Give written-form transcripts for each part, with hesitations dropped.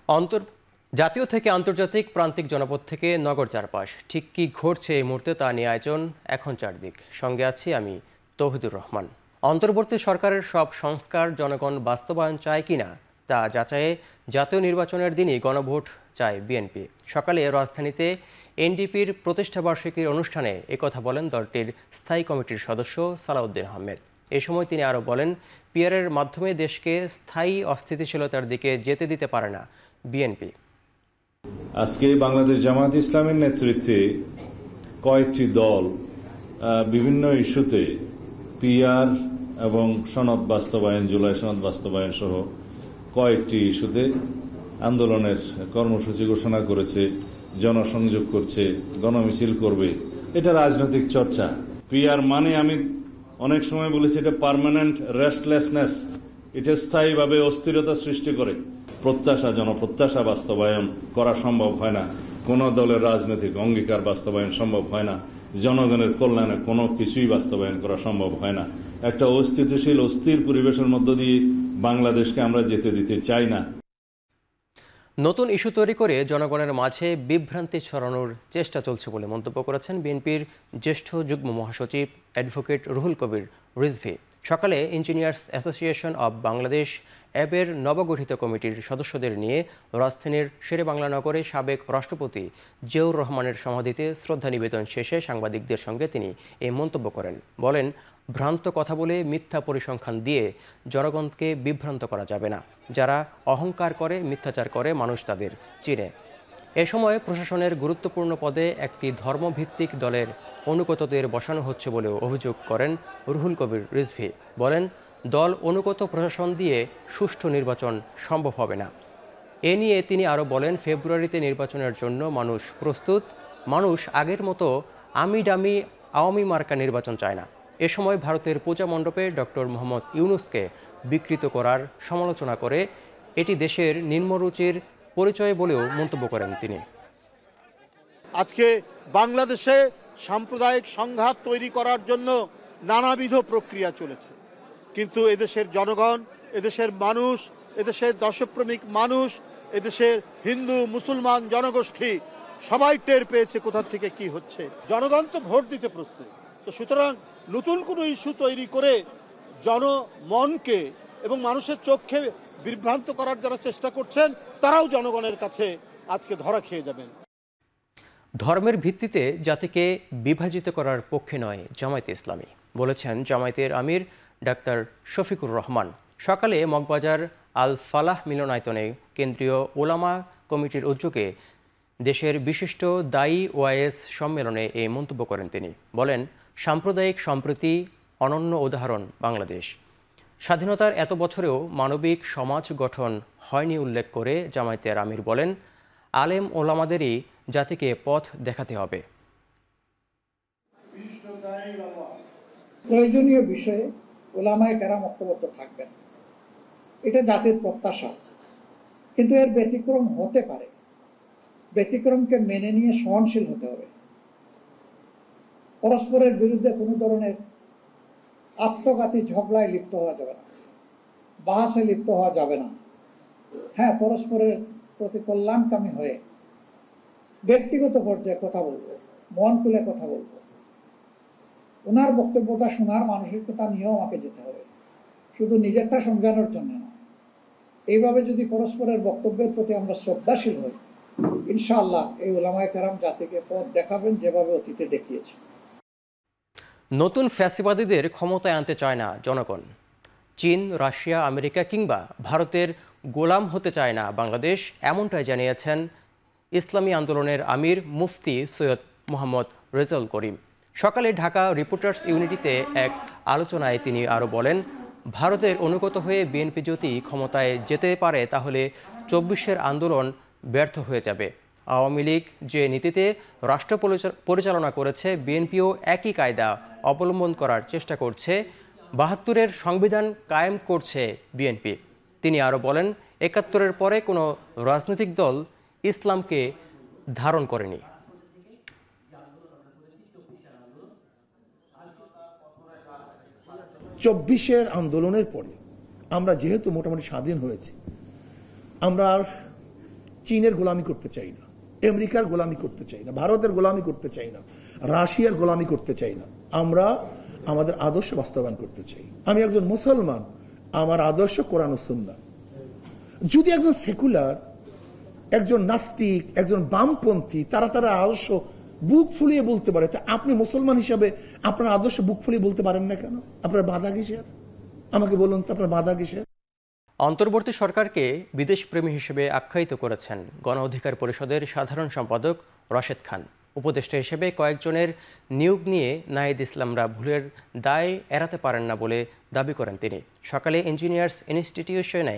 অন্তর জাতীয় থেকে আন্তর্জাতিক প্রান্তিক জনপদ থেকে নগর চারপাশ ঠিক কি ঘটছে এই মুহূর্তে তা নিয়ে আয়োজন এখন চারদিক। সঙ্গে আছি আমি তৌহিদুর রহমান। অন্তর্বর্তী সরকারের সব সংস্কার জনগণ বাস্তবায়ন চায় কিনা তা যাচাইয়ে জাতীয় নির্বাচনের দিনই গণভোট চায় বিএনপি। সকালে রাজধানীতে এনডিপির প্রতিষ্ঠাবার্ষিকীর অনুষ্ঠানে একথা বলেন দলটির স্থায়ী কমিটির সদস্য সালাউদ্দিন আহমেদ। এ সময় তিনি আরও বলেন, পিআরের মাধ্যমে দেশকে স্থায়ী অস্থিতিশীলতার দিকে যেতে দিতে পারে না বিএনপি। আজকে বাংলাদেশ জামায়াত ইসলামের নেতৃত্বে কয়েকটি দল বিভিন্ন ইস্যুতে পিআর এবং সনদ বাস্তবায়ন, জুলাই সনদ বাস্তবায়ন সহ কয়েকটি ইস্যুতে আন্দোলনের কর্মসূচি ঘোষণা করেছে, জনসংযোগ করছে, গণমিছিল করবে। এটা রাজনৈতিক চর্চা। পিআর মানে আমি অনেক সময় বলেছি এটা পার্মানেন্ট রেস্টলেসনেস, এটা স্থায়ীভাবে অস্থিরতা সৃষ্টি করে। প্রত্যাশা, জনপ্রত্যাশা বাস্তবায়ন করা সম্ভব হয় না, কোনো দলের রাজনৈতিক অঙ্গীকার বাস্তবায়ন সম্ভব হয় না, জনগণের কল্যাণে কোনো কিছুই বাস্তবায়ন করা সম্ভব হয় না। একটা অস্থিতিশীল অস্থির পরিবেশের মধ্য দিয়ে বাংলাদেশকে আমরা যেতে দিতে চাই না। নতুন ইস্যু তৈরি করে জনগণের মাঝে বিভ্রান্তি ছড়ানোর চেষ্টা চলছে বলে মন্তব্য করেছেন বিএনপির জ্যেষ্ঠ যুগ্ম মহাসচিব অ্যাডভোকেট রুহুল কবির রিজভী। সকালে ইঞ্জিনিয়ার্স অ্যাসোসিয়েশন অব বাংলাদেশ অ্যাবের নবগঠিত কমিটির সদস্যদের নিয়ে রাজধানীর শেরেবাংলা নগরে সাবেক রাষ্ট্রপতি জিয়াউর রহমানের সমাধিতে শ্রদ্ধা নিবেদন শেষে সাংবাদিকদের সঙ্গে তিনি এই মন্তব্য করেন। বলেন, ভ্রান্ত কথা বলে মিথ্যা পরিসংখ্যান দিয়ে জনগণকে বিভ্রান্ত করা যাবে না। যারা অহংকার করে, মিথ্যাচার করে, মানুষ তাদের চিনে। এ সময় প্রশাসনের গুরুত্বপূর্ণ পদে একটি ধর্মভিত্তিক দলের অনুগতদের বসানো হচ্ছে বলেও অভিযোগ করেন রুহুল কবির রিজভী। বলেন, দল অনুগত প্রশাসন দিয়ে সুষ্ঠু নির্বাচন সম্ভব হবে না। এ নিয়ে তিনি আরও বলেন, ফেব্রুয়ারিতে নির্বাচনের জন্য মানুষ প্রস্তুত। মানুষ আগের মতো আমি ডামি আওয়ামী মার্কা নির্বাচন চায় না। এ সময় ভারতের পূজা মণ্ডপে ডক্টর মোহাম্মদ ইউনূসকে বিকৃত করার সমালোচনা করে এটি দেশের নিম্নরুচির পরিচয় বলেও মন্তব্য করেন তিনি। আজকে বাংলাদেশে সাম্প্রদায়িক সংঘাত তৈরি করার জন্য নানাবিধ প্রক্রিয়া চলেছে, কিন্তু এদেশের জনগণ, এদেশের মানুষ, এদেশের দেশপ্রেমিক মানুষ, এদেশের হিন্দু মুসলমান জনগোষ্ঠী সবাই টের পেয়েছে কোথা থেকে কি হচ্ছে। জনগণ তো ভোট দিতে প্রস্তুত। তো সুতরাং নতুন কোনো ইস্যু তৈরি করে জনমনকে এবং মানুষের চোখে বিভ্রান্ত করার যারা চেষ্টা করছেন তারাও জনগণের কাছে আজকে ধরা খেয়ে যাবেন। ধর্মের ভিত্তিতে জাতিকে বিভাজিত করার পক্ষে নয় জামায়াতে ইসলামী, বলেছেন জামায়াতের আমির ডাক্তার শফিকুর রহমান। সকালে মগবাজার আল ফালাহ মিলনায়তনে কেন্দ্রীয় ওলামা কমিটির উদ্যোগে দেশের বিশিষ্ট দায়ী ওয়াইএস সম্মেলনে এই মন্তব্য করেন তিনি। বলেন, সাম্প্রদায়িক সম্প্রীতি অনন্য উদাহরণ বাংলাদেশ। স্বাধীনতার এত বছরেও মানবিক সমাজ গঠন হয়নি উল্লেখ করে জামায়াতের আমির বলেন, আলেম ওলামাদেরই জাতিকে পথ দেখাতে হবে। প্রয়োজনীয় বিষয়ে ওলামায়ে কেরাম ঐক্যবদ্ধ থাকবেন, এটা জাতির প্রত্যাশা। কিন্তু এর ব্যতিক্রম হতে পারে, ব্যতিক্রমকে মেনে নিয়ে সহনশীল হতে হবে। পরস্পরের বিরুদ্ধে কোনো ধরনের আত্মঘাতী ঝগড়ায় লিপ্ত হওয়া যাবে না, বাহাসে লিপ্ত হওয়া যাবে না। হ্যাঁ, পরস্পরের প্রতি কল্যাণকামী হয়ে ব্যক্তিগত পর্যায়ে কথা বলবো, মন খুলে কথা বলবো। ওনার বক্তব্যটা শোনার মানসিকতা নিয়েও আমাকে যেতে হবে, শুধু নিজেরটা সমঝানোর জন্য না। এইভাবে যদি পরস্পরের বক্তব্যের প্রতি আমরা শ্রদ্ধাশীল হই, ইনশাআল্লাহ এই ওলামায়ে কেরাম জাতিকে পথ দেখাবেন যেভাবে অতীতে দেখিয়েছে। নতুন ফ্যাসিবাদীদের ক্ষমতায় আনতে চায় না জনগণ। চীন, রাশিয়া, আমেরিকা কিংবা ভারতের গোলাম হতে চায় না বাংলাদেশ, এমনটাই জানিয়েছেন ইসলামী আন্দোলনের আমির মুফতি সৈয়দ মোহাম্মদ রেজাউল করিম। সকালে ঢাকা রিপোর্টার্স ইউনিটিতে এক আলোচনায় তিনি আরও বলেন, ভারতের অনুগত হয়ে বিএনপি যদি ক্ষমতায় যেতে পারে তাহলে ২৪-এর আন্দোলন ব্যর্থ হয়ে যাবে। আওয়ামী লীগ যে নীতিতে রাষ্ট্র পরিচালনা করেছে, বিএনপিও একই কায়দা অবলম্বন করার চেষ্টা করছে। ৭২-এর সংবিধান কায়েম করছে বিএনপি। তিনি আরও বলেন, ৭১-এর পরে কোনো রাজনৈতিক দল ইসলামকে ধারণ করেনি। ২৪-এর আন্দোলনের পরে আমরা যেহেতু মোটামুটি স্বাধীন হয়েছি, আমরা চীনের গোলামি করতে চাই না, আমেরিকার গোলামি করতে চাই না, ভারতের গোলামি করতে চাই না, রাশিয়ার গোলামি করতে চাই না। আমরা আমাদের আদর্শ বাস্তবায়ন করতে চাই। আমি একজন মুসলমান, আমার আদর্শ কোরআন ও সুন্নাহ। যদি একজন সেকুলার, একজন নাস্তিক, একজন বামপন্থী তারা আদর্শ বুক ফুলিয়ে বলতে পারে, তা আপনি মুসলমান হিসাবে আপনার আদর্শ বুক ফুলিয়ে বলতে পারেন না কেন? আপনার বাধা কিসের? আমাকে বলুন তো, আপনার বাধা কিসের? অন্তর্বর্তী সরকারকে বিদেশপ্রেমী হিসেবে আখ্যায়িত করেছেন গণ অধিকার পরিষদের সাধারণ সম্পাদক রাশেদ খান। উপদেষ্টা হিসেবে কয়েকজনের নিয়োগ নিয়ে নাহিদ ইসলামরা ভুলের দায় এড়াতে পারেন না বলে দাবি করেন তিনি। সকালে ইঞ্জিনিয়ার্স ইনস্টিটিউশনে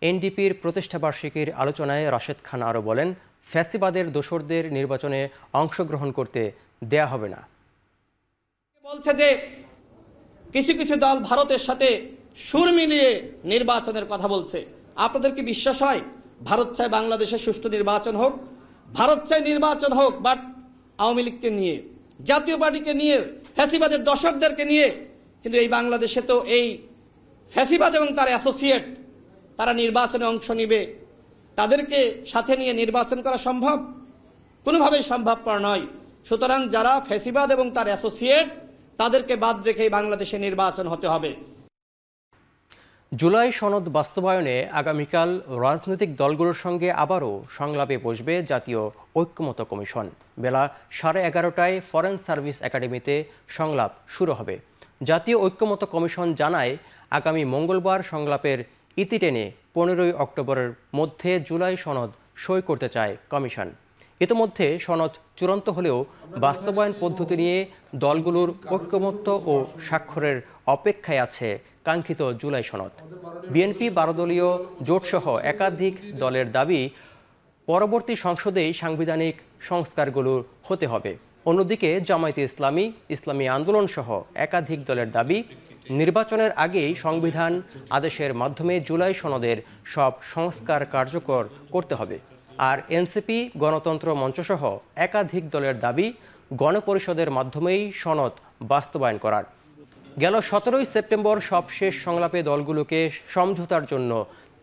এনডিপির প্রতিষ্ঠাবার্ষিকীর আলোচনায় রাশেদ খান আরও বলেন, ফ্যাসিবাদের দোসরদের নির্বাচনে অংশগ্রহণ করতে দেয়া হবে না। বলছে যে কিছু কিছু দল ভারতের সাথে সুর মিলিয়ে নির্বাচনের কথা বলছে। আপনাদের কি বিশ্বাস হয় ভারত চায় বাংলাদেশে সুষ্ঠু নির্বাচন হোক? ভারত চায় নির্বাচন হোক, বাট আওয়ামী লীগকে নিয়ে, জাতীয় পার্টিকে নিয়ে, ফ্যাসিবাদের দশকদেরকে নিয়ে। কিন্তু এই বাংলাদেশে তো এই ফ্যাসিবাদ এবং তার অ্যাসোসিয়েট তারা নির্বাচনে অংশ নিবে, তাদেরকে সাথে নিয়ে নির্বাচন করা সম্ভব? কোনোভাবেই সম্ভবপর নয়। সুতরাং যারা ফ্যাসিবাদ এবং তার অ্যাসোসিয়েট তাদেরকে বাদ রেখে বাংলাদেশে নির্বাচন হতে হবে। জুলাই সনদ বাস্তবায়নে আগামীকাল রাজনৈতিক দলগুলোর সঙ্গে আবারও সংলাপে বসবে জাতীয় ঐক্যমত্য কমিশন। বেলা 11:30টায় ফরেন সার্ভিস একাডেমিতে সংলাপ শুরু হবে। জাতীয় ঐক্যমত্য কমিশন জানায়, আগামী মঙ্গলবার সংলাপের ইতি টেনে 15ই অক্টোবরের মধ্যে জুলাই সনদ সই করতে চায় কমিশন। ইতিমধ্যে সনদ চূড়ান্ত হলেও বাস্তবায়ন পদ্ধতি নিয়ে দলগুলোর ঐক্যমত্য ও স্বাক্ষরের অপেক্ষায় আছে কাঙ্ক্ষিত জুলাই সনদ। বিএনপি 12 দলীয় জোটসহ একাধিক দলের দাবি, পরবর্তী সংসদেই সাংবিধানিক সংস্কারগুলো হতে হবে। অন্যদিকে জামায়াতে ইসলামী, ইসলামী আন্দোলন সহ একাধিক দলের দাবি, নির্বাচনের আগেই সংবিধান আদেশের মাধ্যমে জুলাই সনদের সব সংস্কার কার্যকর করতে হবে। আর এনসিপি, গণতন্ত্র মঞ্চসহ একাধিক দলের দাবি, গণপরিষদের মাধ্যমেই সনদ বাস্তবায়ন করার। গেল 17ই সেপ্টেম্বর সবশেষ সংলাপে দলগুলোকে সমঝোতার জন্য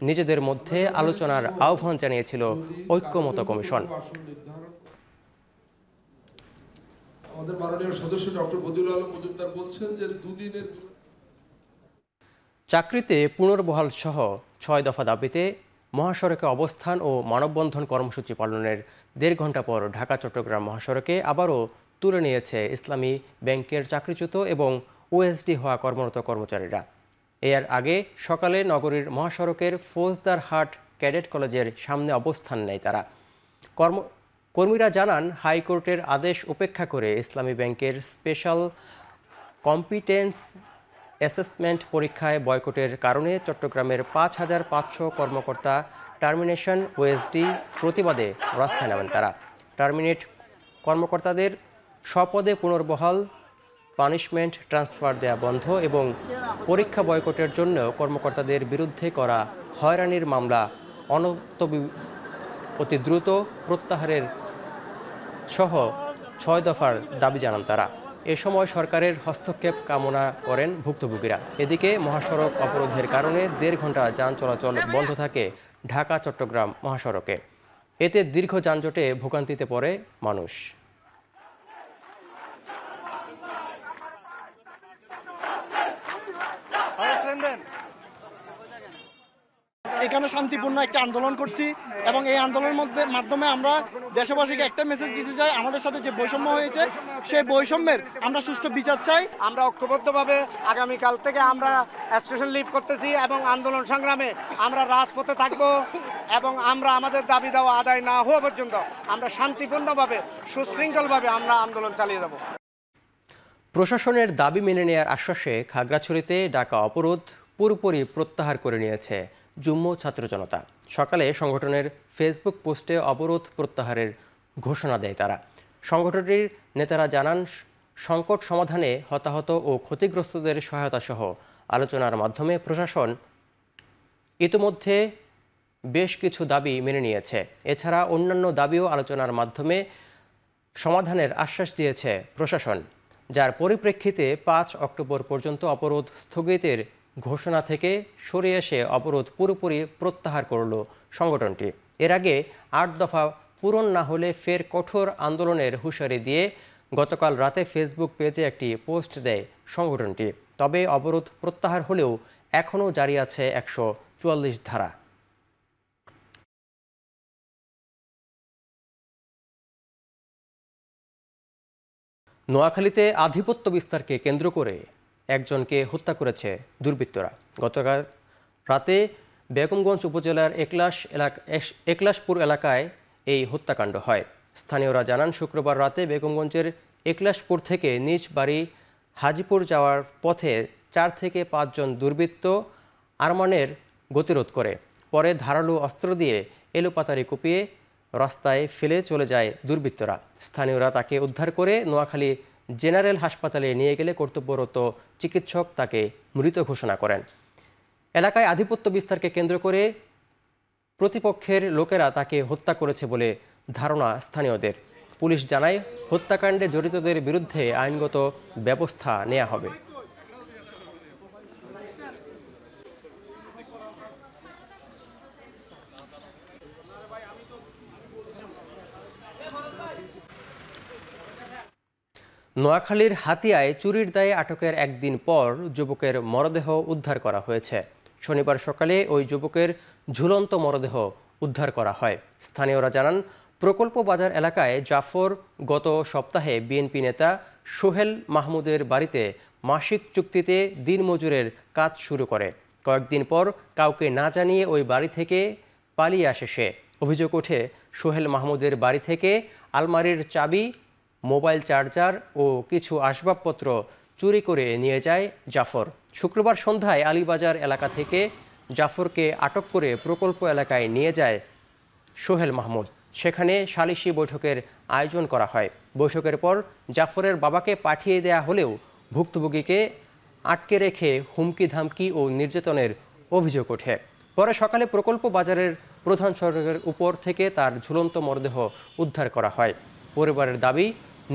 নিজেদের মধ্যে আলোচনার আহ্বান জানিয়েছিল ঐক্যমত্য কমিশন। আমাদের মাননীয় সদস্য ডক্টর বদিউল আলম মজুমদার বলছেন যে দুদিনের চাকরিতে পুনর্বহাল সহ 6 দফা দাবিতে মহাসড়কে অবস্থান ও মানববন্ধন কর্মসূচি পালনের 1.5 ঘণ্টা পর ঢাকা চট্টগ্রাম মহাসড়কে আবারও তুলে নিয়েছে ইসলামী ব্যাংকের চাকরিচ্যুত এবং ওএসডি হওয়া কর্মরত কর্মচারীরা। এর আগে সকালে নগরীর মহাসড়কের ফৌজদারহাট ক্যাডেট কলেজের সামনে অবস্থান নেয় তারা। কর্মীরা জানান, হাইকোর্টের আদেশ উপেক্ষা করে ইসলামী ব্যাংকের স্পেশাল কম্পিটেন্স অ্যাসেসমেন্ট পরীক্ষায় বয়কটের কারণে চট্টগ্রামের 5,500 কর্মকর্তা টার্মিনেশন ওএসডি প্রতিবাদে রাস্তায় নামেন তারা। টার্মিনেট কর্মকর্তাদের স্বপদে পুনর্বহাল, পানিশমেন্ট ট্রান্সফার দেয়া বন্ধ এবং পরীক্ষা বয়কটের জন্য কর্মকর্তাদের বিরুদ্ধে করা হয়রানির মামলা অতি দ্রুত প্রত্যাহারের সহ 6 দফার দাবি জানান তারা। এ সময় সরকারের হস্তক্ষেপ কামনা করেন ভুক্তভোগীরা। এদিকে মহাসড়ক অবরোধের কারণে 1.5 ঘণ্টা যান চলাচল বন্ধ থাকে ঢাকা চট্টগ্রাম মহাসড়কে। এতে দীর্ঘ যানজটে ভোগান্তিতে পড়ে মানুষ। এখানে শান্তিপূর্ণ একটা আন্দোলন করছি এবং এই আন্দোলনের মাধ্যমে আমরা দেশবাসীকে একটা মেসেজ দিতে চাই, আমাদের সাথে যে বৈষম্য হয়েছে সেই বৈষম্যের আমরা সুষ্ঠু বিচার চাই। আমরা ঐক্যবদ্ধভাবে আগামীকাল থেকে আমরা স্টেশন লিভ করতেছি এবং আন্দোলন সংগ্রামে আমরা রাজপথে থাকব এবং আমরা আমাদের দাবি দেওয়া আদায় না হওয়া পর্যন্ত আমরা শান্তিপূর্ণভাবে সুশৃঙ্খলভাবে আমরা আন্দোলন চালিয়ে যাব। প্রশাসনের দাবি মেনে নেওয়ার আশ্বাসে খাগড়াছড়িতে ডাকা অবরোধ পুরোপুরি প্রত্যাহার করে নিয়েছে যুগ্ম ছাত্র জনতা। সকালে সংগঠনের ফেসবুক পোস্টে অবরোধ প্রত্যাহারের ঘোষণা দেয় তারা। সংগঠনটির নেতারা জানান, সংকট সমাধানে হতাহত ও ক্ষতিগ্রস্তদের সহায়তা সহ আলোচনার মাধ্যমে প্রশাসন ইতিমধ্যে বেশ কিছু দাবি মেনে নিয়েছে। এছাড়া অন্যান্য দাবিও আলোচনার মাধ্যমে সমাধানের আশ্বাস দিয়েছে প্রশাসন, যার পরিপ্রেক্ষিতে 5 অক্টোবর পর্যন্ত অবরোধ স্থগিতের ঘোষণা থেকে সরে এসে অবরোধ পুরোপুরি প্রত্যাহার করল সংগঠনটি। এর আগে 8 দফা পূরণ না হলে ফের কঠোর আন্দোলনের হুঁশিয়ারি দিয়ে গতকাল রাতে ফেসবুক পেজে একটি পোস্ট দেয় সংগঠনটি। তবে অবরোধ প্রত্যাহার হলেও এখনও জারি আছে 144 ধারা। নোয়াখালীতে আধিপত্য বিস্তারকে কেন্দ্র করে একজনকে হত্যা করেছে দুর্বৃত্তরা। গতকাল রাতে বেগমগঞ্জ উপজেলার একলাশপুর এলাকায় এই হত্যাকাণ্ড হয়। স্থানীয়রা জানান, শুক্রবার রাতে বেগমগঞ্জের একলাশপুর থেকে নিজ বাড়ি হাজিপুর যাওয়ার পথে 4 থেকে 5 জন দুর্বৃত্ত আরমানের গতিরোধ করে। পরে ধারালো অস্ত্র দিয়ে এলোপাতাড়ি কুপিয়ে রাস্তায় ফেলে চলে যায় দুর্বৃত্তরা। স্থানীয়রা তাকে উদ্ধার করে নোয়াখালী জেনারেল হাসপাতালে নিয়ে গেলে কর্তব্যরত চিকিৎসক তাকে মৃত ঘোষণা করেন। এলাকায় আধিপত্য বিস্তারকে কেন্দ্র করে প্রতিপক্ষের লোকেরা তাকে হত্যা করেছে বলে ধারণা স্থানীয়দের। পুলিশ জানায়, হত্যাকাণ্ডে জড়িতদের বিরুদ্ধে আইনগত ব্যবস্থা নেওয়া হবে। নোয়াখালীর হাতিয়ায় চুরির দায়ে আটকের একদিন পর যুবকের মরদেহ উদ্ধার করা হয়েছে। শনিবার সকালে ওই যুবকের ঝুলন্ত মরদেহ উদ্ধার করা হয়। স্থানীয়রা জানান, প্রকল্প বাজার এলাকায় জাফর গত সপ্তাহে বিএনপি নেতা সোহেল মাহমুদের বাড়িতে মাসিক চুক্তিতে দিনমজুরের কাজ শুরু করে। কয়েকদিন পর কাউকে না জানিয়ে ওই বাড়ি থেকে পালিয়ে আসে সে। অভিযোগ ওঠে, সোহেল মাহমুদের বাড়ি থেকে আলমারির চাবি, মোবাইল চার্জার ও কিছু আসবাবপত্র চুরি করে নিয়ে যায় জাফর। শুক্রবার সন্ধ্যায় আলীবাজার এলাকা থেকে জাফরকে আটক করে প্রকল্প এলাকায় নিয়ে যায় সোহেল মাহমুদ। সেখানে সালিশি বৈঠকের আয়োজন করা হয়। বৈঠকের পর জাফরের বাবাকে পাঠিয়ে দেয়া হলেও ভুক্তভোগীকে আটকে রেখে হুমকি ধামকি ও নির্যাতনের অভিযোগ ওঠে। পরে সকালে প্রকল্প বাজারের প্রধান সড়কের উপর থেকে তার ঝুলন্ত মরদেহ উদ্ধার করা হয়। পরিবারের দাবি,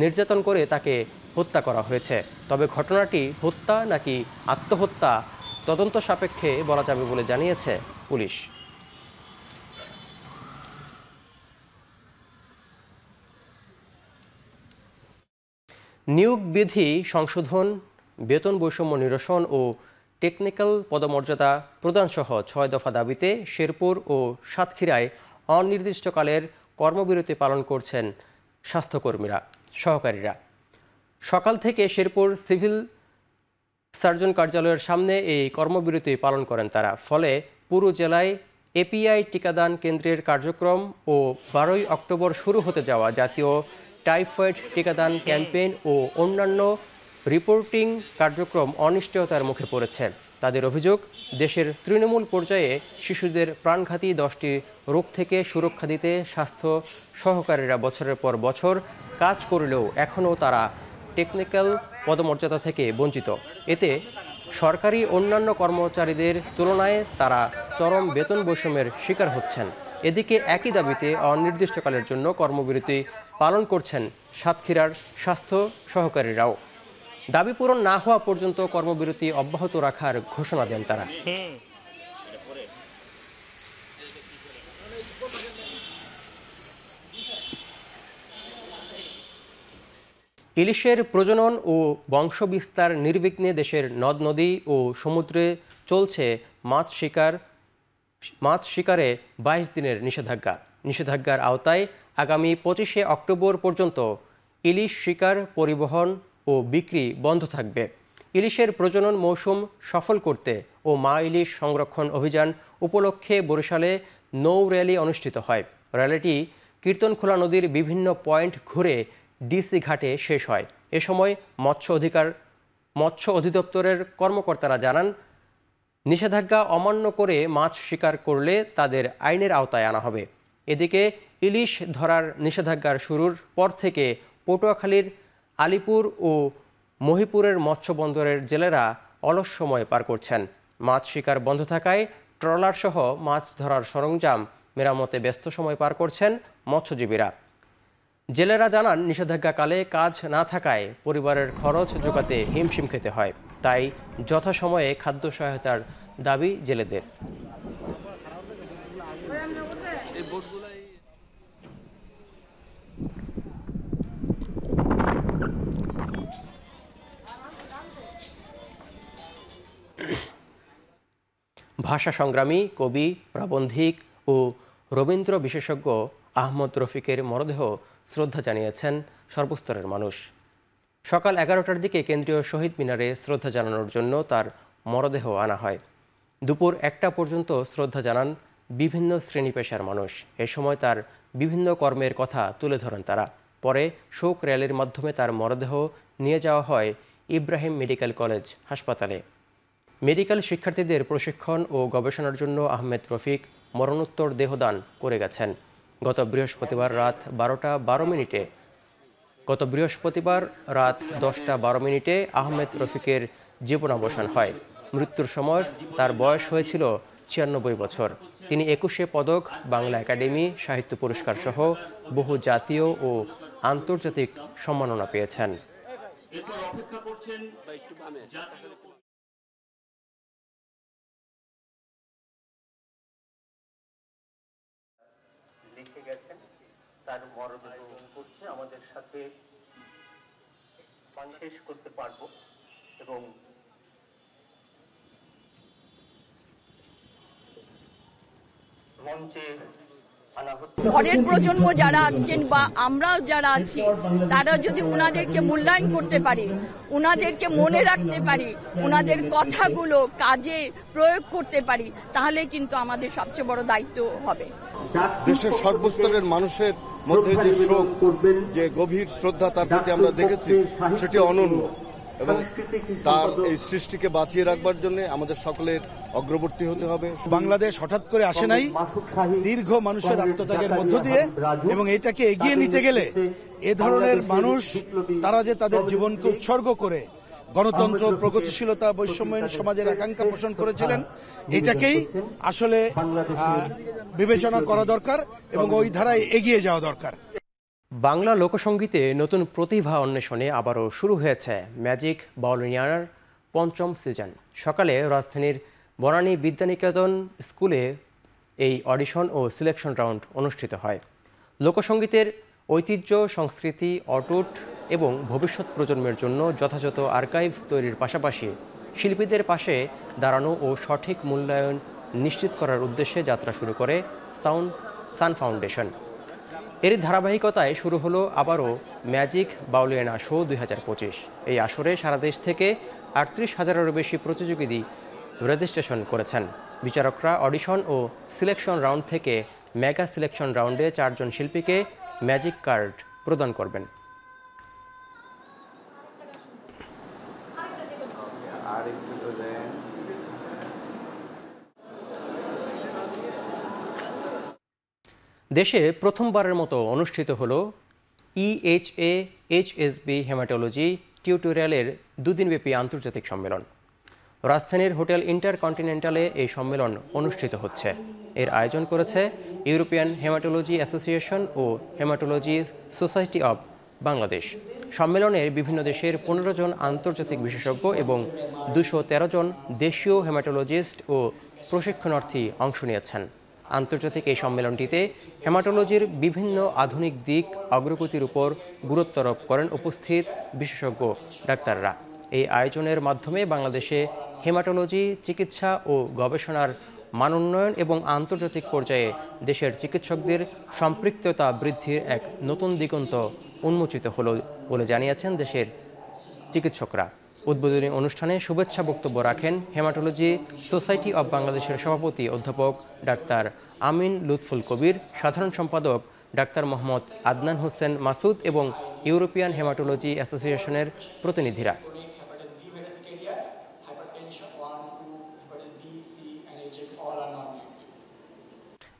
নির্যাতন করে তাকে হত্যা করা হয়েছে। তবে ঘটনাটি হত্যা নাকি আত্মহত্যা তদন্ত সাপেক্ষে বলা যাবে বলে জানিয়েছে পুলিশ। নিয়োগ বিধি সংশোধন, বেতন বৈষম্য নিরসন ও টেকনিক্যাল পদমর্যাদা প্রদানসহ 6 দফা দাবিতে শেরপুর ও সাতক্ষীরায় অনির্দিষ্টকালের কর্মবিরতি পালন করছেন স্বাস্থ্যকর্মীরা সহকারীরা। সকাল থেকে শেরপুর সিভিল সার্জন কার্যালয়ের সামনে এই কর্মবিরতি পালন করেন তারা। ফলে পুরো জেলায় এপিআই টিকাদান কেন্দ্রের কার্যক্রম ও 12ই অক্টোবর শুরু হতে যাওয়া জাতীয় টাইফয়েড টিকাদান ক্যাম্পেইন ও অন্যান্য রিপোর্টিং কার্যক্রম অনিশ্চয়তার মুখে পড়েছে। তাদের অভিযোগ, দেশের তৃণমূল পর্যায়ে শিশুদের প্রাণঘাতী 10টি রোগ থেকে সুরক্ষা দিতে স্বাস্থ্য সহকারীরা বছরের পর বছর কাজ করলেও এখনও তারা টেকনিক্যাল পদমর্যাদা থেকে বঞ্চিত। এতে সরকারি অন্যান্য কর্মচারীদের তুলনায় তারা চরম বেতন বৈষম্যের শিকার হচ্ছেন। এদিকে একই দাবিতে অনির্দিষ্টকালের জন্য কর্মবিরতি পালন করছেন সাতক্ষীরার স্বাস্থ্য সহকারীরাও। দাবি পূরণ না হওয়া পর্যন্ত কর্মবিরতি অব্যাহত রাখার ঘোষণা দেন তারা। ইলিশের প্রজনন ও বংশবিস্তার নির্বিঘ্নে দেশের নদ নদী ও সমুদ্রে চলছে মাছ শিকারে 22 দিনের নিষেধাজ্ঞা। নিষেধাজ্ঞার আওতায় আগামী 25শে অক্টোবর পর্যন্ত ইলিশ শিকার, পরিবহন ও বিক্রি বন্ধ থাকবে। ইলিশের প্রজনন মৌসুম সফল করতে ও মা ইলিশ সংরক্ষণ অভিযান উপলক্ষে বরিশালে নৌ র্যালি অনুষ্ঠিত হয়। র্যালিটি কীর্তনখোলা নদীর বিভিন্ন পয়েন্ট ঘুরে ডিসি ঘাটে শেষ হয়। এ সময় মৎস্য অধিদপ্তরের কর্মকর্তারা জানান, নিষেধাজ্ঞা অমান্য করে মাছ শিকার করলে তাদের আইনের আওতায় আনা হবে। এদিকে ইলিশ ধরার নিষেধাজ্ঞার শুরুর পর থেকে পটুয়াখালীর আলিপুর ও মহিপুরের মৎস্য বন্দরের জেলেরা অলস সময় পার করছেন। মাছ শিকার বন্ধ থাকায় ট্রলারসহ মাছ ধরার সরঞ্জাম মেরামতে ব্যস্ত সময় পার করছেন মৎস্যজীবীরা। জেলেরা জানান, নিষেধাজ্ঞাকালে কাজ না থাকায় পরিবারের খরচ জোগাতে হিমশিম খেতে হয়। তাই যথাসময়ে খাদ্য সহায়তার দাবি জেলেদের। ভাষা সংগ্রামী, কবি, প্রাবন্ধিক ও রবীন্দ্র বিশেষজ্ঞ আহমদ রফিকের মরদেহ শ্রদ্ধা জানিয়েছেন সর্বস্তরের মানুষ। সকাল 11টার দিকে কেন্দ্রীয় শহীদ মিনারে শ্রদ্ধা জানানোর জন্য তার মরদেহ আনা হয়। দুপুর 1টা পর্যন্ত শ্রদ্ধা জানান বিভিন্ন শ্রেণী পেশার মানুষ। এ সময় তার বিভিন্ন কর্মের কথা তুলে ধরেন তারা। পরে শোক র্যালির মাধ্যমে তার মরদেহ নিয়ে যাওয়া হয় ইব্রাহিম মেডিকেল কলেজ হাসপাতালে। মেডিকেল শিক্ষার্থীদের প্রশিক্ষণ ও গবেষণার জন্য আহমেদ রফিক মরণোত্তর দেহদান করে গেছেন। গত বৃহস্পতিবার রাত 10টা 12 মিনিটে আহমেদ রফিকের জীবনাবসান হয়। মৃত্যুর সময় তার বয়স হয়েছিল 96 বছর। তিনি 21শে পদক, বাংলা একাডেমি সাহিত্য পুরস্কার সহ বহু জাতীয় ও আন্তর্জাতিক সম্মাননা পেয়েছেন। লিখে গেছেন তার মরদেহ করছে আমাদের সাথে শেষ করতে পারবো এবং মঞ্চে পরের প্রজন্ম যারা আসছেন বা আমরাও যারা আছি তারা যদি উনাদেরকে মূল্যায়ন করতে পারি, উনাদেরকে মনে রাখতে পারি, উনাদের কথাগুলো কাজে প্রয়োগ করতে পারি, তাহলে কিন্তু আমাদের সবচেয়ে বড় দায়িত্ব হবে। দেশের সর্বস্তরের মানুষের মধ্যে যে শোক, যে গভীর শ্রদ্ধা তার প্রতি আমরা দেখেছি, সেটি অনন্য এবং তার এই সৃষ্টিকে বাঁচিয়ে রাখবার জন্য আমাদের সকলের অগ্রবর্তী হতে হবে। বাংলাদেশ হঠাৎ করে আসে নাই, দীর্ঘ মানুষের আত্মত্যাগের মধ্য দিয়ে, এবং এটাকে এগিয়ে নিতে গেলে এ ধরনের মানুষ তারা যে তাদের জীবনকে উৎসর্গ করে গণতন্ত্র, প্রগতিশীলতা, বৈষম্যহীন সমাজের আকাঙ্ক্ষা পোষণ করেছিলেন, এটাকেই আসলে বিবেচনা করা দরকার এবং ওই ধারায় এগিয়ে যাওয়া দরকার। বাংলা লোকসঙ্গীতে নতুন প্রতিভা অন্বেষণে আবারও শুরু হয়েছে ম্যাজিক বাউলিনিয়ানার 5ম সিজন। সকালে রাজধানীর বনানী বিদ্যানিকেতন স্কুলে এই অডিশন ও সিলেকশন রাউন্ড অনুষ্ঠিত হয়। লোকসঙ্গীতের ঐতিহ্য, সংস্কৃতি অটুট এবং ভবিষ্যৎ প্রজন্মের জন্য যথাযথ আর্কাইভ তৈরির পাশাপাশি শিল্পীদের পাশে দাঁড়ানো ও সঠিক মূল্যায়ন নিশ্চিত করার উদ্দেশ্যে যাত্রা শুরু করে সান ফাউন্ডেশন। এর ধারাবাহিকতায় শুরু হলো আবারও ম্যাজিক বাউলিয়ানা শো 2025। এই আসরে সারা দেশ থেকে 38,000-এরও বেশি প্রতিযোগী রেজিস্ট্রেশন করেছেন। বিচারকরা অডিশন ও সিলেকশন রাউন্ড থেকে মেগা সিলেকশন রাউন্ডে 4 জন শিল্পীকে ম্যাজিক কার্ড প্রদান করবেন। দেশে প্রথমবারের মতো অনুষ্ঠিত হল EHA-HSB হেমাটোলজি টিউটোরিয়ালের 2 দিনব্যাপী আন্তর্জাতিক সম্মেলন। রাজধানীর হোটেল ইন্টারকন্টিনেন্টালে এই সম্মেলন অনুষ্ঠিত হচ্ছে। এর আয়োজন করেছে ইউরোপিয়ান হেমাটোলজি অ্যাসোসিয়েশন ও হেমাটোলজি সোসাইটি অব বাংলাদেশ। সম্মেলনের বিভিন্ন দেশের 15 জন আন্তর্জাতিক বিশেষজ্ঞ এবং 213 জন দেশীয় হেমাটোলজিস্ট ও প্রশিক্ষণার্থী অংশ নিয়েছেন। আন্তর্জাতিক এই সম্মেলনটিতে হেমাটোলজির বিভিন্ন আধুনিক দিক অগ্রগতির উপর গুরুত্ব আরোপ করেন উপস্থিত বিশেষজ্ঞ ডাক্তাররা। এই আয়োজনের মাধ্যমে বাংলাদেশে হেমাটোলজি চিকিৎসা ও গবেষণার মানোন্নয়ন এবং আন্তর্জাতিক পর্যায়ে দেশের চিকিৎসকদের সম্পৃক্ততা বৃদ্ধির এক নতুন দিগন্ত উন্মোচিত হলো বলে জানিয়েছেন দেশের চিকিৎসকরা। উদ্বোধনী অনুষ্ঠানে শুভেচ্ছা বক্তব্য রাখেন হেমাটোলজি সোসাইটি অব বাংলাদেশের সভাপতি অধ্যাপক ডাক্তার আমিন লুৎফুল কবির, সাধারণ সম্পাদক ডাক্তার মোহাম্মদ আদনান হোসেন মাসুদ এবং ইউরোপিয়ান হেমাটোলজি অ্যাসোসিয়েশনের প্রতিনিধিরা।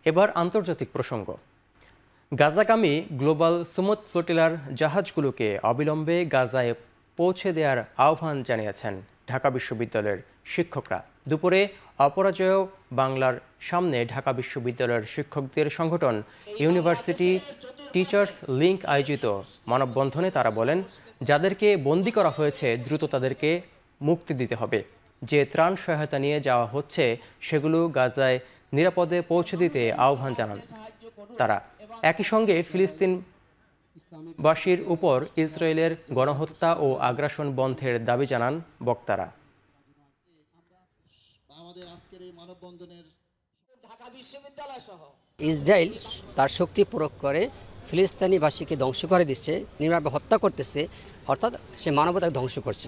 এবার আন্তর্জাতিক প্রসঙ্গ। গাজাগামী গ্লোবাল সুমুদ ফ্লোটিলার জাহাজগুলোকে অবিলম্বে গাজায় পৌঁছে দেওয়ার আহ্বান জানিয়েছেন ঢাকা বিশ্ববিদ্যালয়ের শিক্ষকরা। দুপুরে অপরাজেয় বাংলার সামনে ঢাকা বিশ্ববিদ্যালয়ের শিক্ষকদের সংগঠন ইউনিভার্সিটি টিচার্স লিংক আয়োজিত মানববন্ধনে তারা বলেন, যাদেরকে বন্দী করা হয়েছে দ্রুত তাদেরকে মুক্তি দিতে হবে। যে ত্রাণ সহায়তা নিয়ে যাওয়া হচ্ছে সেগুলো গাজায় নিরাপদে পৌঁছে দিতে আহ্বান জানান তারা। একই সঙ্গে ফিলিস্তিনবাসীর উপর ইসরায়েলের গণহত্যা ও আগ্রাসন বন্ধের দাবি জানান বক্তারা। ইসরায়েল তার শক্তি প্রয়োগ করে ফিলিস্তিনিবাসীকে ধ্বংস করে দিচ্ছে, নির্মমভাবে হত্যা করতেছে, অর্থাৎ সে মানবতাকে ধ্বংস করছে।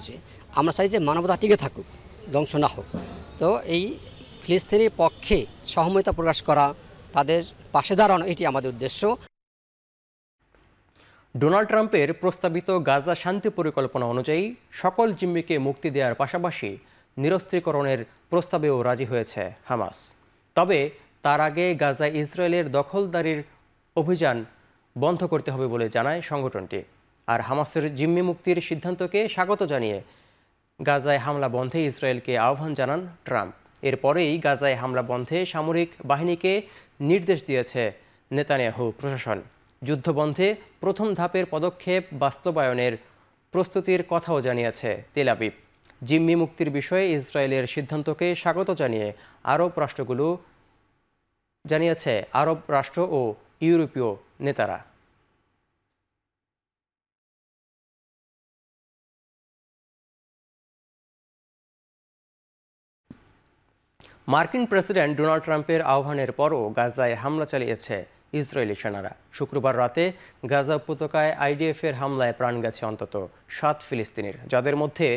আমরা চাই যে মানবতা টিকে থাকুক, ধ্বংস না হোক। তো এই ফিলিস্তিনির পক্ষে সহমর্মিতা প্রকাশ করা, তাদের পাশে দাঁড়ানো, এটি আমাদের উদ্দেশ্য। ডোনাল্ড ট্রাম্পের প্রস্তাবিত গাজা শান্তি পরিকল্পনা অনুযায়ী সকল জিম্মিকে মুক্তি দেওয়ার পাশাপাশি নিরস্ত্রীকরণের প্রস্তাবেও রাজি হয়েছে হামাস। তবে তার আগে গাজায় ইসরায়েলের দখলদারির অভিযান বন্ধ করতে হবে বলে জানায় সংগঠনটি। আর হামাসের জিম্মি মুক্তির সিদ্ধান্তকে স্বাগত জানিয়ে গাজায় হামলা বন্ধে ইসরায়েলকে আহ্বান জানান ট্রাম্প। এরপরেই গাজায় হামলা বন্ধে সামরিক বাহিনীকে নির্দেশ দিয়েছে নেতানিয়াহু প্রশাসন। যুদ্ধবন্ধে প্রথম ধাপের পদক্ষেপ বাস্তবায়নের প্রস্তুতির কথাও জানিয়েছে তেল আবিব। জিম্মি মুক্তির বিষয়ে ইসরায়েলের সিদ্ধান্তকে স্বাগত জানিয়ে আরব রাষ্ট্র ও ইউরোপীয় নেতারা। মার্কিন প্রেসিডেন্ট ডোনাল্ড ট্রাম্পের আহ্বানের পরও গাজায় হামলা চালিয়েছে ইসরায়েলি সেনারা। শুক্রবার রাতে গাজা উপত্যকায় আইডিএফের হামলায় প্রাণ গেছে অন্তত 7 ফিলিস্তিনির, যাদের মধ্যে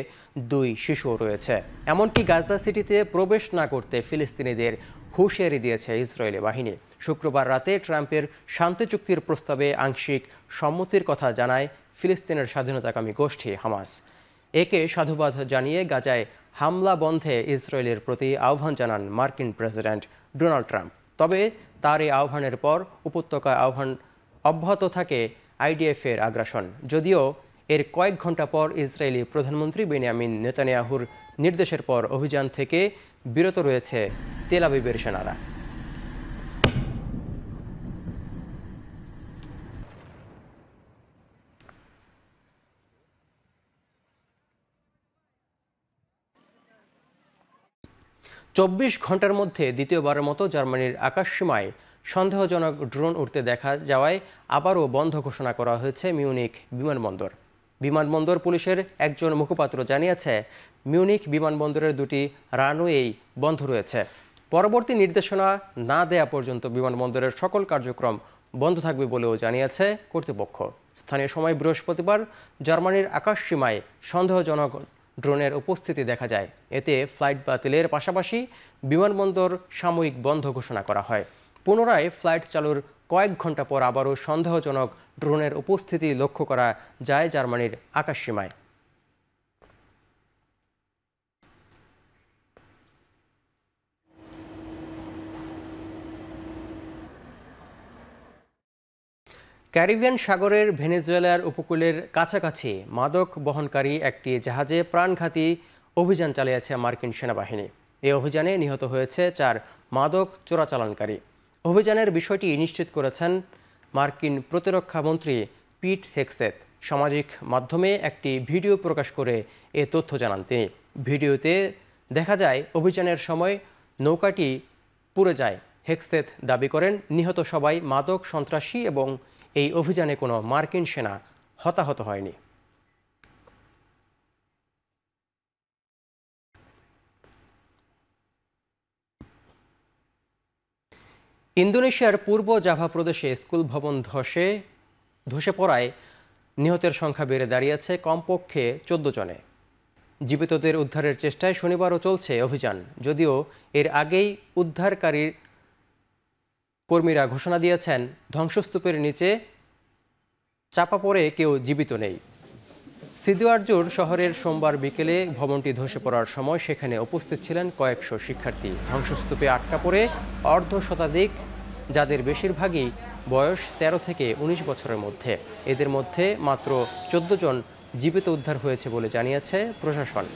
2 শিশুও রয়েছে। এমনকি গাজা সিটিতে প্রবেশ না করতে ফিলিস্তিনিদের হুঁশিয়ারি দিয়েছে ইসরায়েলি বাহিনী। শুক্রবার রাতে ট্রাম্পের শান্তি চুক্তির প্রস্তাবে আংশিক সম্মতির কথা জানায় ফিলিস্তিনের স্বাধীনতাকামী গোষ্ঠী হামাস। একে সাধুবাদ জানিয়ে গাজায় হামলা বন্ধে ইসরায়েলের প্রতি আহ্বান জানান মার্কিন প্রেসিডেন্ট ডোনাল্ড ট্রাম্প। তবে তার এই আহ্বানের পর উপত্যকায় অব্যাহত থাকে আইডিএফের আগ্রাসন। যদিও এর কয়েক ঘন্টা পর ইসরায়েলি প্রধানমন্ত্রী বেনিয়ামিন নেতানিয়াহুর নির্দেশের পর অভিযান থেকে বিরত রয়েছে তেল আবিবের সেনারা। চব্বিশ ঘন্টার মধ্যে দ্বিতীয়বারের মতো জার্মানির আকাশসীমায় সন্দেহজনক ড্রোন উড়তে দেখা যাওয়ায় আবারও বন্ধ ঘোষণা করা হয়েছে মিউনিখ বিমানবন্দর। বিমানবন্দর পুলিশের একজন মুখপাত্র জানিয়েছে, মিউনিখ বিমানবন্দরের 2টি রানওয়েই বন্ধ রয়েছে। পরবর্তী নির্দেশনা না দেয়া পর্যন্ত বিমানবন্দরের সকল কার্যক্রম বন্ধ থাকবে বলেও জানিয়েছে কর্তৃপক্ষ। স্থানীয় সময় বৃহস্পতিবার জার্মানির আকাশসীমায় সন্দেহজনক ড্রোনের উপস্থিতি দেখা যায়। এতে ফ্লাইট বাতিলের পাশাপাশি বিমানবন্দর সাময়িক বন্ধ ঘোষণা করা হয়। পুনরায় ফ্লাইট চালুর কয়েক ঘন্টা পর আবারও সন্দেহজনক ড্রোনের উপস্থিতি লক্ষ্য করা যায় জার্মানির আকাশসীমায়। ক্যারিবিয়ান সাগরের ভেনেজুয়েলার উপকূলের কাছাকাছি মাদক বহনকারী একটি জাহাজে প্রাণঘাতী অভিযান চালিয়েছে মার্কিন সেনাবাহিনী। এই অভিযানে নিহত হয়েছে 4 মাদক চোরাচালানকারী। অভিযানের বিষয়টি নিশ্চিত করেছেন মার্কিন প্রতিরক্ষা মন্ত্রী পিট হেগসেথ। সামাজিক মাধ্যমে একটি ভিডিও প্রকাশ করে এ তথ্য জানান তিনি। ভিডিওতে দেখা যায় অভিযানের সময় নৌকাটি পুড়ে যায়। হেগসেথ দাবি করেন, নিহত সবাই মাদক সন্ত্রাসী এবং এই অভিযানে কোনো মার্কিন সেনা হতাহত হয়নি। ইন্দোনেশিয়ার পূর্ব জাভা প্রদেশে স্কুল ভবন ধসে পড়ায় নিহতের সংখ্যা বেড়ে দাঁড়িয়েছে কমপক্ষে 14 জনে। জীবিতদের উদ্ধারের চেষ্টায় শনিবারও চলছে অভিযান, যদিও এর আগেই উদ্ধারকারী কর্মীরা ঘোষণা দিয়েছেন ধ্বংসস্তূপের নিচে চাপা পড়ে কেউ জীবিত নেই। সিদুয়ারজোর শহরের সোমবার বিকেলে ভবনটি ধসে পড়ার সময় সেখানে উপস্থিত ছিলেন কয়েকশো শিক্ষার্থী। ধ্বংসস্তূপে আটকা পড়ে অর্ধশতাধিক, যাদের বেশিরভাগই বয়স 13 থেকে 19 বছরের মধ্যে। এদের মধ্যে মাত্র 14 জন জীবিত উদ্ধার হয়েছে বলে জানিয়েছে প্রশাসন।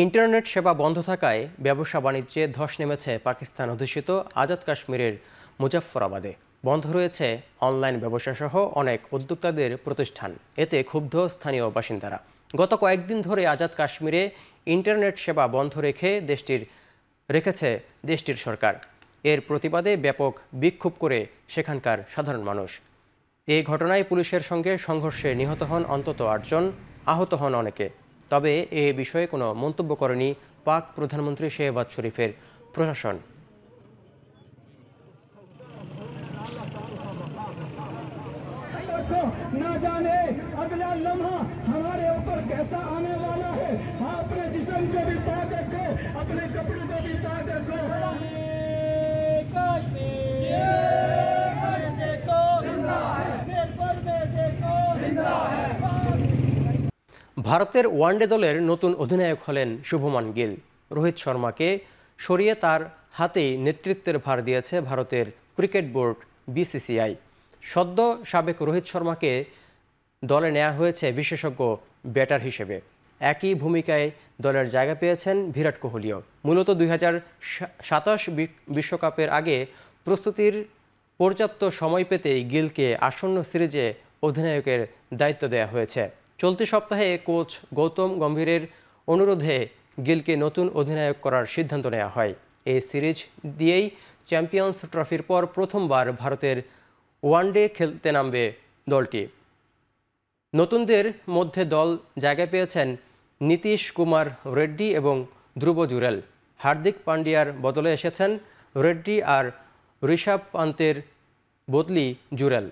ইন্টারনেট সেবা বন্ধ থাকায় ব্যবসা বাণিজ্যে ধস নেমেছে পাকিস্তান অধ্যুষিত আজাদ কাশ্মীরের মুজাফফরাবাদে। বন্ধ রয়েছে অনলাইন ব্যবসা সহ অনেক উদ্যোক্তাদের প্রতিষ্ঠান। এতে ক্ষুব্ধ স্থানীয় বাসিন্দারা। গত কয়েকদিন ধরে আজাদ কাশ্মীরে ইন্টারনেট সেবা বন্ধ রেখেছে দেশটির সরকার। এর প্রতিবাদে ব্যাপক বিক্ষোভ করে সেখানকার সাধারণ মানুষ। এই ঘটনায় পুলিশের সঙ্গে সংঘর্ষে নিহত হন অন্তত ৮ জন, আহত হন অনেকে। তবে এ বিষয়ে কোনো মন্তব্য করেনি পাক প্রধানমন্ত্রী শেহবাজ শরীফের প্রশাসন। ना जाने अगला लम्हा हमारे ऊपर कैसा आने वाला है। अपने जिस्म को भी पाक रखो, अपने कपड़ों को भी पाक रखो। ভারতের ওয়ানডে দলের নতুন অধিনায়ক হলেন শুভমান গিল। রোহিত শর্মাকে সরিয়ে তার হাতেই নেতৃত্বের ভার দিয়েছে ভারতের ক্রিকেট বোর্ড বিসিসিআই। সদ্য সাবেক রোহিত শর্মাকে দলে নেওয়া হয়েছে বিশেষজ্ঞ ব্যাটার হিসেবে। একই ভূমিকায় দলের জায়গা পেয়েছেন বিরাট কোহলিও। মূলত 2027 বিশ্বকাপের আগে প্রস্তুতির পর্যাপ্ত সময় পেতেই গিলকে আসন্ন সিরিজে অধিনায়কের দায়িত্ব দেওয়া হয়েছে। চলতি সপ্তাহে কোচ গৌতম গম্ভীরের অনুরোধে গিলকে নতুন অধিনায়ক করার সিদ্ধান্ত নেওয়া হয়। এই সিরিজ দিয়েই চ্যাম্পিয়ন্স ট্রফির পর প্রথমবার ভারতের ওয়ানডে খেলতে নামবে দলটি। নতুনদের মধ্যে দল জায়গা পেয়েছেন নীতিশ কুমার রেড্ডি এবং ধ্রুব জুরেল। হার্দিক পান্ডিয়ার বদলে এসেছেন রেড্ডি আর ঋষভ পান্তের বদলি জুরেল।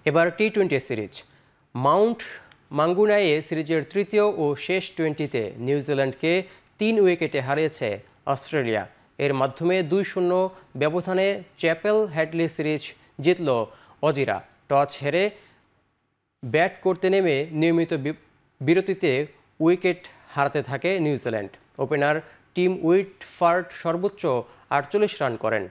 এবার টি-20 সিরিজ। মাউন্ট মাঙ্গুনাইয়ে সিরিজের তৃতীয় ও শেষ 20-তে নিউজিল্যান্ডকে 3 উইকেটে হারিয়েছে অস্ট্রেলিয়া। এর মাধ্যমে 2-0 ব্যবধানে চ্যাপেল হ্যাডলি সিরিজ জিতল অজিরা। টস হেরে ব্যাট করতে নেমে নিয়মিত বিরতিতে উইকেট হারাতে থাকে নিউজিল্যান্ড। ওপেনার টিম উইটফার্ড সর্বোচ্চ 48 রান করেন।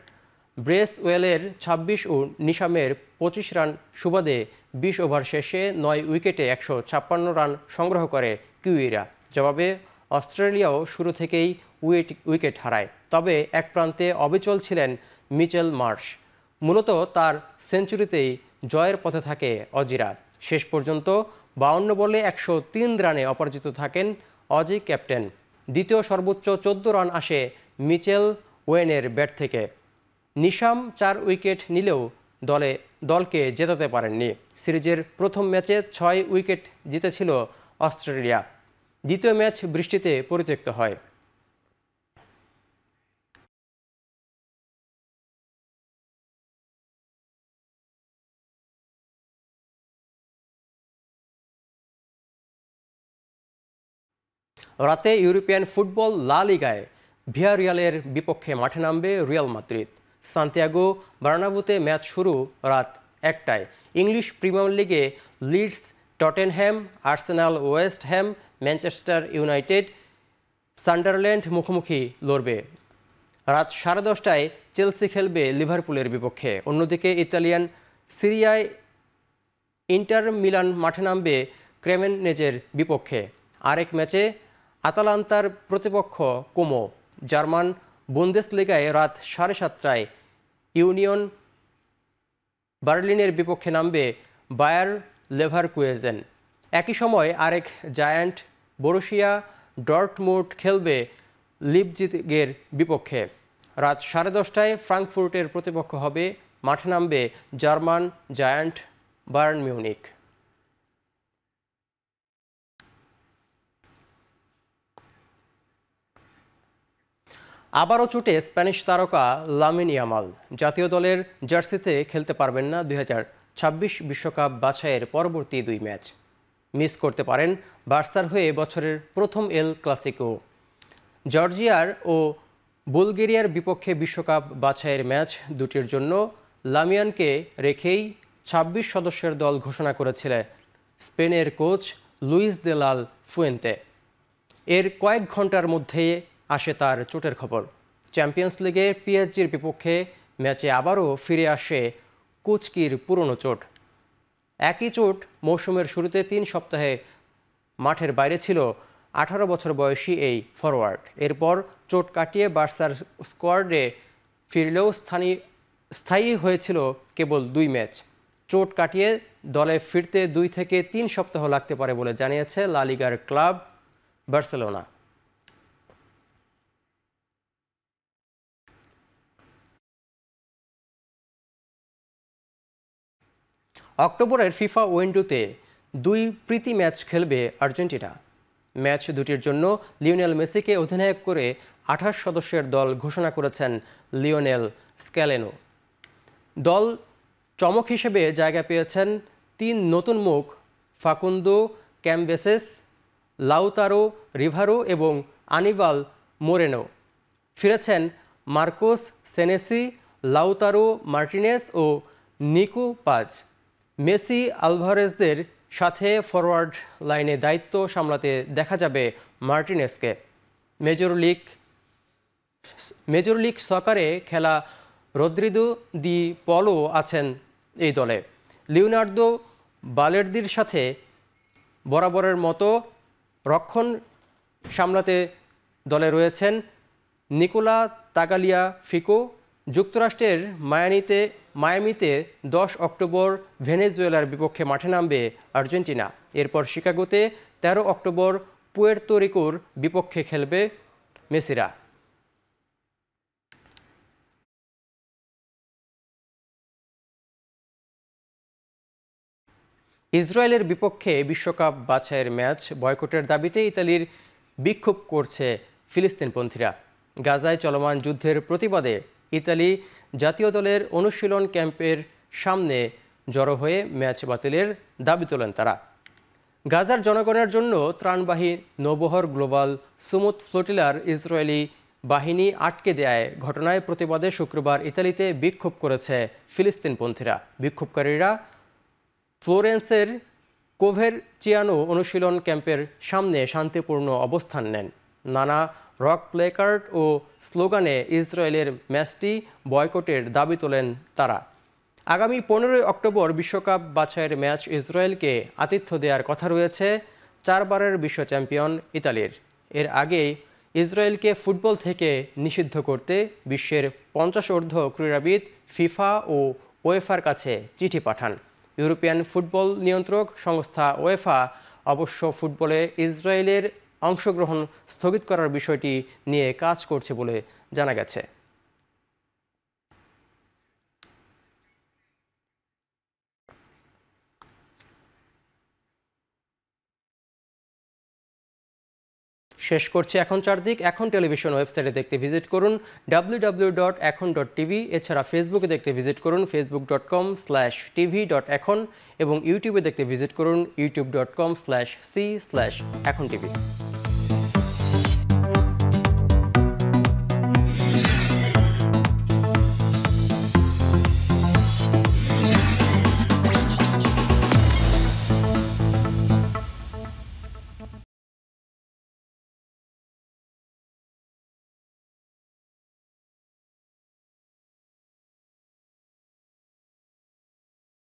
ব্রেসওয়েলের 26 ও নিশামের 25 রান সুবাদে 20 ওভার শেষে 9 উইকেটে 156 রান সংগ্রহ করে কিউইরা। জবাবে অস্ট্রেলিয়াও শুরু থেকেই উইকেট হারায়। তবে এক প্রান্তে অবিচল ছিলেন মিচেল মার্শ। মূলত তার সেঞ্চুরিতেই জয়ের পথে থাকে অজিরা। শেষ পর্যন্ত 52 বলে 103 রানে অপরাজিত থাকেন অজি ক্যাপ্টেন। দ্বিতীয় সর্বোচ্চ 14 রান আসে মিচেল ওয়েনের ব্যাট থেকে। নিশাম 4 উইকেট নিলেও দলকে জেতাতে পারেননি। সিরিজের প্রথম ম্যাচে 6 উইকেট জিতেছিল অস্ট্রেলিয়া। দ্বিতীয় ম্যাচ বৃষ্টিতে পরিত্যক্ত হয়। রাতে ইউরোপিয়ান ফুটবল লা লিগায় ভিয়ারিয়ালের বিপক্ষে মাঠে নামবে রিয়াল মাদ্রিদ। সান্তিয়াগো বার্নাবুতে ম্যাচ শুরু রাত 1টায়। ইংলিশ প্রিমিয়ার লিগে Leeds, Tottenham, Arsenal, West Ham, Manchester United, Sunderland মুখোমুখি লড়বে। রাত 10:30টায় চেলসি খেলবে লিভারপুলের বিপক্ষে। অন্যদিকে ইতালিয়ান সিরিয়ায় ইন্টার মিলান মাঠে নামবে ক্রেমেনেজের বিপক্ষে। আরেক ম্যাচে আতালান্তার প্রতিপক্ষ কোমো। জার্মান বুন্দেসলিগায় রাত 7:30টায় ইউনিয়ন বার্লিনের বিপক্ষে নামবে বায়ার লেভারকুয়েজেন। একই সময় আরেক জায়ান্ট বরুসিয়া ডর্টমুন্ড খেলবে লিপজিগের বিপক্ষে। রাত 10:30টায় ফ্রাঙ্কফুর্টের প্রতিপক্ষ হবে মাঠে নামবে জার্মান জায়ান্ট বায়ার্ন মিউনিখ। আবারও চোটে স্প্যানিশ তারকা লামিন ইয়ামাল। জাতীয় দলের জার্সিতে খেলতে পারবেন না 2026 বিশ্বকাপ বাছাইয়ের পরবর্তী 2 ম্যাচ। মিস করতে পারেন বার্সার হয়ে বছরের প্রথম এল ক্লাসিকো। জর্জিয়ার ও বুলগেরিয়ার বিপক্ষে বিশ্বকাপ বাছাইয়ের ম্যাচ দুটির জন্য লামিয়ানকে রেখেই 26 সদস্যের দল ঘোষণা করেছিলেন স্পেনের কোচ লুইস দে লাল ফুয়েন্তে। এর কয়েক ঘন্টার মধ্যে আসে তার চোটের খবর। চ্যাম্পিয়ন্স লিগে পিএসজির বিপক্ষে ম্যাচে আবারও ফিরে আসে কুচকির পুরনো চোট। একই চোট মৌসুমের শুরুতে 3 সপ্তাহে মাঠের বাইরে ছিল 18 বছর বয়সী এই ফরওয়ার্ড। এরপর চোট কাটিয়ে বার্সার স্কোয়াডে ফিরলেও স্থায়ী হয়েছিল কেবল 2 ম্যাচ। চোট কাটিয়ে দলে ফিরতে 2 থেকে 3 সপ্তাহ লাগতে পারে বলে জানিয়েছে লা লিগার ক্লাব বার্সেলোনা। অক্টোবরের ফিফা উইন্ডোতে 2 প্রীতি ম্যাচ খেলবে আর্জেন্টিনা। ম্যাচ দুটির জন্য লিওনেল মেসিকে অধিনায়ক করে 28 সদস্যের দল ঘোষণা করেছেন লিওনেল স্ক্যালেনো। দল চমক হিসেবে জায়গা পেয়েছেন 3 নতুন মুখ ফাকুন্দো ক্যাম্বেসেস, লাউতারো রিভারো এবং আনিবাল মোরেনো। ফিরেছেন মার্কোস সেনেসি, লাউতারো মার্টিনেস ও নিকো পাজ। মেসি আলভারেজদের সাথে ফরওয়ার্ড লাইনে দায়িত্ব সামলাতে দেখা যাবে মার্টিনেসকে। মেজর লিগ সকারে খেলা রদ্রিগো দি পলো আছেন এই দলে। লিওনার্দো বালের্দির সাথে বরাবরের মতো রক্ষণ সামলাতে দলে রয়েছেন নিকোলা তাগালিয়া ফিকো। যুক্তরাষ্ট্রের মায়ামিতে 10 অক্টোবর ভেনেজুয়েলার বিপক্ষে মাঠে নামবে আর্জেন্টিনা। এরপর শিকাগোতে 13 অক্টোবর পুয়ের্তো রিকোর বিপক্ষে খেলবে মেসিরা। ইসরায়েলের বিপক্ষে বিশ্বকাপ বাছাইয়ের ম্যাচ বয়কটের দাবিতে ইতালির বিক্ষোভ করছে ফিলিস্তিনপন্থীরা। গাজায় চলমান যুদ্ধের প্রতিবাদে ইতালি জাতীয় দলের অনুশীলন ক্যাম্পের সামনে জড়ো হয়ে ম্যাচ বাতিলের দাবি তোলেন তারা। গাজার জনগণের জন্য ত্রাণবাহী নৌবহর গ্লোবাল সুমুদ ফ্লোটিলার ইসরায়েলি বাহিনী আটকে দেয় ঘটনায় প্রতিবাদে শুক্রবার ইতালিতে বিক্ষোভ করেছে ফিলিস্তিনপন্থীরা। বিক্ষোভকারীরা ফ্লোরেন্সের কোভেরচিয়ানো অনুশীলন ক্যাম্পের সামনে শান্তিপূর্ণ অবস্থান নেন। নানা রক প্লেকার্ড ও স্লোগানে ইসরায়েলের ম্যাচটি বয়কটের দাবি তোলেন তারা। আগামী 15 অক্টোবর বিশ্বকাপ বাছাইয়ের ম্যাচ ইসরায়েলকে আতিথ্য দেওয়ার কথা রয়েছে 4 বারের বিশ্ব চ্যাম্পিয়ন ইতালির। এর আগেই ইসরায়েলকে ফুটবল থেকে নিষিদ্ধ করতে বিশ্বের 50 ঊর্ধ্ব ক্রীড়াবিদ ফিফা ও ওয়েফার কাছে চিঠি পাঠান। ইউরোপিয়ান ফুটবল নিয়ন্ত্রক সংস্থা ওয়েফা অবশ্য ফুটবলে ইসরায়েলের অংশগ্রহণ স্থগিত করার বিষয়টি নিয়ে কাজ করছে বলে জানা গেছে। শেষ করছে এখন চারদিক। এখন টেলিভিশন ওয়েবসাইটে দেখতে ভিজিট করুন www.ekhon.tv। এছাড়া ফেসবুকে দেখতে ভিজিট করুন facebook.com/tv.ekhon এবং ইউটিউবে দেখতে ভিজিট করুন youtube.com/c/ekhon tv।